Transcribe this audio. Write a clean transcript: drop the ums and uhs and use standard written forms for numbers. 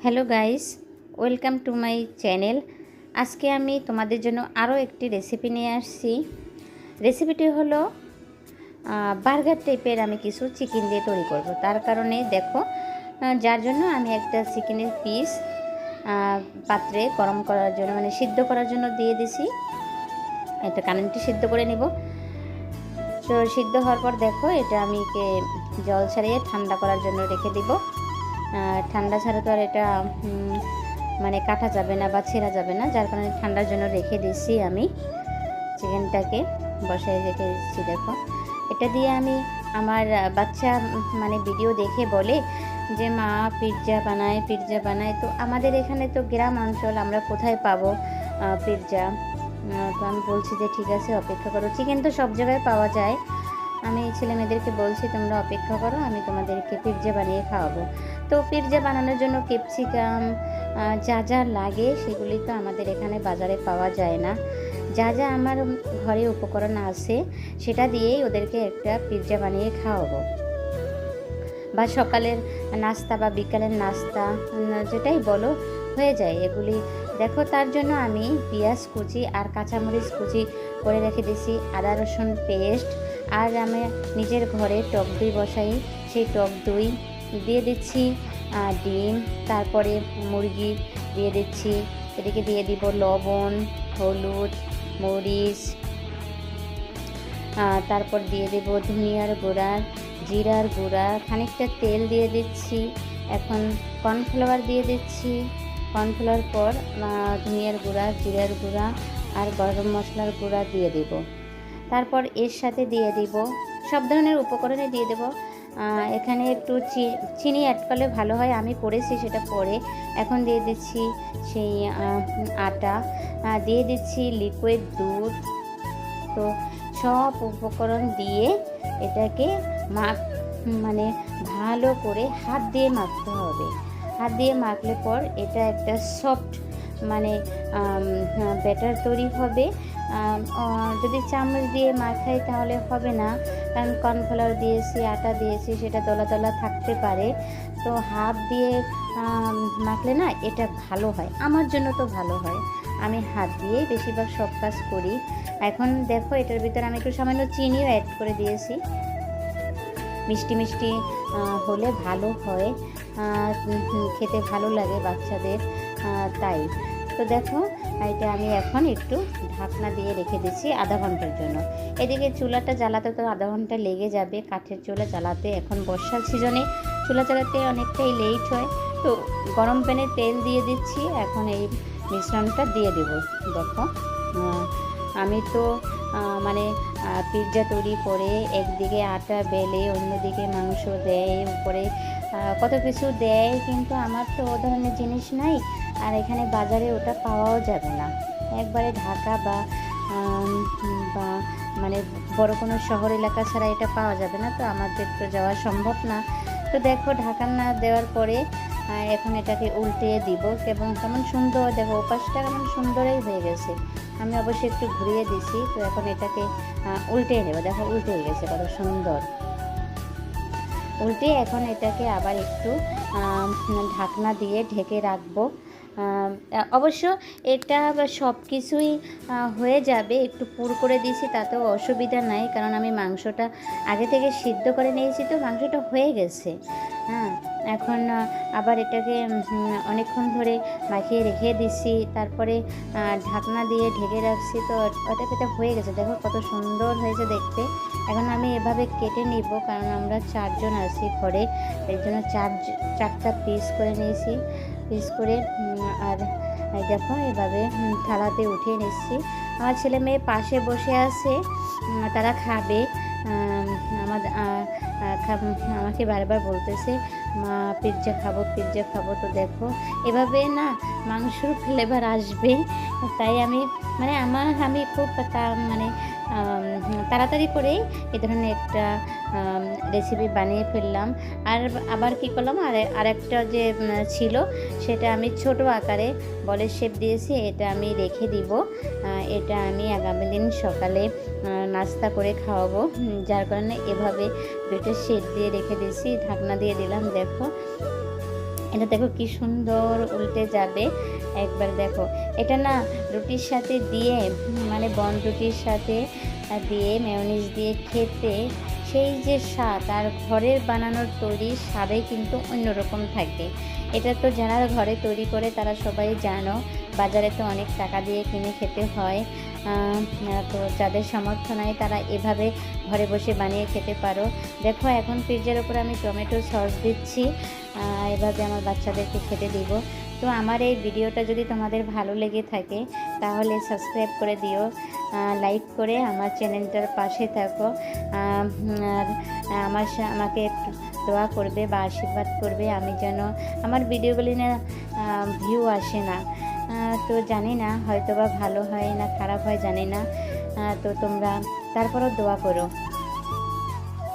Hello guys, welcome to my channel. আজকে আমি তোমাদের জন্য আরও একটি রেসিপি নিয়ে আসছি। রেসিপিটি হলো বার্গার টাইপের আমি কিছু চিকেন দিয়ে তৈরি করব। তার কারণে দেখো, যার জন্য আমি একটা চিকেনের পিস পাত্রে গরম করার জন্য সিদ্ধ করার জন্য দিয়ে দিছি। এটা কারেন্টে সিদ্ধ করে নেব। তো সিদ্ধ হওয়ার পর দেখো, এটা আমি জল ছাড়িয়ে ঠান্ডা করার জন্য রেখে দিব। ঠান্ডা ছাড়া তো আর এটা কাটা যাবে না বা ছেঁড়া যাবে না, যার কারণে ঠান্ডার জন্য রেখে দিয়েছি। আমি চিকেনটাকে বসায় রেখে দিচ্ছি। দেখো, এটা দিয়ে আমি আমার বাচ্চা ভিডিও দেখে বলে যে মা পিৎজা বানায়। তো আমাদের এখানে তো গ্রাম অঞ্চল, আমরা কোথায় পাবো পিৎজা? তো আমি বলছি যে ঠিক আছে, অপেক্ষা করো। চিকেন তো সব জায়গায় পাওয়া যায়। আমি ছেলে মেয়েদেরকে বলছি তোমরা অপেক্ষা করো, আমি তোমাদেরকে পিৎজা বানিয়ে খাওয়াবো। তো পিৎজা বানানোর জন্য ক্যাপসিকাম যা যা লাগে সেগুলি তো আমাদের এখানে বাজারে পাওয়া যায় না। যা যা আমার ঘরে উপকরণ আছে সেটা দিয়েই ওদেরকে একটা পিৎজা বানিয়ে খাওয়াবো, বা সকালের নাস্তা বা বিকালের নাস্তা যেটাই বলো হয়ে যায় এগুলি। দেখো, তার জন্য আমি পেঁয়াজ কুচি আর কাঁচামরিচ কুচি করে রেখে দিয়েছি, আদা রসুন পেস্ট, আর আমি নিজের ঘরে টক দই বসাই, সেই টক দই দিয়ে দিচ্ছি, ডিম, তারপরে মুরগি দিয়ে দিচ্ছি। এদিকে দিয়ে দিব লবণ, হলুদ, মরিচ, তারপর দিয়ে দেব ধনিয়ার গুঁড়া, জিরার গুঁড়া, খানিকটা তেল দিয়ে দিচ্ছি। এখন কর্নফ্লাওয়ার দিয়ে দিচ্ছি। কর্নফ্লাওয়ার পর ধনিয়ার গুঁড়া, জিরার গুঁড়া আর গরম মশলার গুঁড়া দিয়ে দেব। তারপর এর সাথে দিয়ে দিব সব ধরনের উপকরণে দিয়ে দেব। এখানে একটু চিনি অ্যাড করলে ভালো হয়, আমি করেছি সেটা পরে। এখন দিয়ে দিচ্ছি সেই আটা, দিয়ে দিচ্ছি লিকুইড দুধ। তো সব উপকরণ দিয়ে এটাকে ভালো করে হাত দিয়ে মাখতে হবে। হাত দিয়ে মাখলে পর এটা একটা সফট ব্যাটার তৈরি হবে। যদি চামচ দিয়ে মাখাই তাহলে হবে না, কারণ কর্নফ্লাওয়ার দিয়েছি, আটা দিয়েছি, সেটা দলা দলা থাকতে পারে। তো হাত দিয়ে মাখলে না এটা ভালো হয়, আমার জন্য তো ভালো হয়। আমি হাত দিয়েই বেশিরভাগ সব কাজ করি। এখন দেখো, এটার ভিতরে আমি একটু সামান্য চিনিও অ্যাড করে দিয়েছি। মিষ্টি মিষ্টি হলে ভালো হয়, খেতে ভালো লাগে বাচ্চাদের, তাই। তো দেখো, এটা আমি এখন একটু ঢাকনা দিয়ে রেখে দিচ্ছি আধা ঘন্টার জন্য। এদিকে চুলাটা জ্বালাতে তো আধা ঘন্টা লেগে যাবে, কাঠের চুলা জ্বালাতে। এখন বর্ষার সিজনে চুলা জ্বালাতে অনেকটাই লেট হয়। তো গরম প্যানে তেল দিয়ে দিচ্ছি, এখন এই মিশ্রণটা দিয়ে দেব। দেখো, আমি তো পিৎজা তৈরি করে একদিকে আটা বেলে অন্যদিকে মাংস দেয়, উপরে কত কিছু দেয়, কিন্তু আমার তো ও ধরনের জিনিস নাই। আর এখানে বাজারে ওটা পাওয়াও যাবে না। একবারে ঢাকা বা বড় কোনো শহর এলাকা ছাড়া এটা পাওয়া যাবে না, তো আমাদের তো যাওয়া সম্ভব না। তো দেখো, ঢাকা না দেওয়ার পরে এখন এটাকে উল্টে দিব। এবং কেমন সুন্দর, দেখো ওপাশটা কেমন সুন্দরই হয়ে গেছে। আমি অবশ্যই একটু ঘুরিয়ে দিছি। তো এখন এটাকে উল্টে নেব। দেখো, উল্টে গেছে, কত সুন্দর। উল্টে এখন এটাকে আবার একটু ঢাকনা দিয়ে ঢেকে রাখবো। অবশ্য এটা সব কিছুই হয়ে যাবে, একটু পুর করে দিয়েছি, তাতেও অসুবিধা নাই, কারণ আমি মাংসটা আগে থেকে সিদ্ধ করে নিয়েছি, তো মাংসটা হয়ে গেছে। হ্যাঁ, এখন আবার এটাকে অনেকক্ষণ ধরে মাখিয়ে রেখে দিছি, তারপরে ঢাকনা দিয়ে ঢেকে রাখছি। তো ওটা হয়ে গেছে। দেখো কত সুন্দর হয়েছে দেখতে। এখন আমি এভাবে কেটে নিব, কারণ আমরা 4 জন আছি ঘরে, এর জন্য চারটা পিস করে নিয়েছি। পিস করে আর দেখো এভাবে থালাতে উঠিয়ে নিচ্ছি। আমার ছেলে মেয়ে পাশে বসে আছে, তারা খাবে। আমাকে বারবার বলতেছে মা পিৎজা খাবো, পিৎজা খাবো। তো দেখো, এভাবে না মাংসর ফ্লেভার আসবে, তাই আমি আমি খুব তাড়াতাড়ি করেই এ ধরনের একটা রেসিপি বানিয়ে ফেললাম। আর আবার কী করলাম, আরেকটা যে ছিল সেটা আমি ছোট আকারে বলের শেপ দিয়েছি, এটা আমি রেখে দিব। এটা আমি আগামী দিন সকালে নাস্তা করে খাওয়াবো, যার কারণে এভাবে দুটো শেপ দিয়ে রেখে দিয়েছি, ঢাকনা দিয়ে দিলাম। দেখো, এটা দেখো কি সুন্দর উল্টে যাবে। একবার দেখো, এটা না রুটির সাথে দিয়ে মানে বন রুটির সাথে দিয়ে মেয়োনিজ দিয়ে খেতে সেই যে স্বাদ, আর ঘরের বানানোর তৈরি স্বাদে কিন্তু অন্যরকম থাকে। এটা তো যারা ঘরে তৈরি করে তারা সবাই জানো, বাজারে তো অনেক টাকা দিয়ে কিনে খেতে হয়। তো যাদের সামর্থ্য নাই তারা এভাবে ঘরে বসে বানিয়ে খেতে পারো। দেখো এখন পিৎজার উপরে আমি টমেটো সস দিচ্ছি, এভাবে আমার বাচ্চাদেরকে খেতে দিব। তো আমার এই ভিডিওটা যদি তোমাদের ভালো লেগে থাকে তাহলে সাবস্ক্রাইব করে দিও, লাইক করে আমার চ্যানেলটার পাশে থাকো, আর আমাকে একটু দোয়া করবে বা আশীর্বাদ করবে। আমি যেন আমার ভিডিওগুলি না ভিউ আসে না, তো জানি না হয়তো বা ভালো হয় না খারাপ হয় জানি না, তো তোমরা তারপরও দোয়া করো।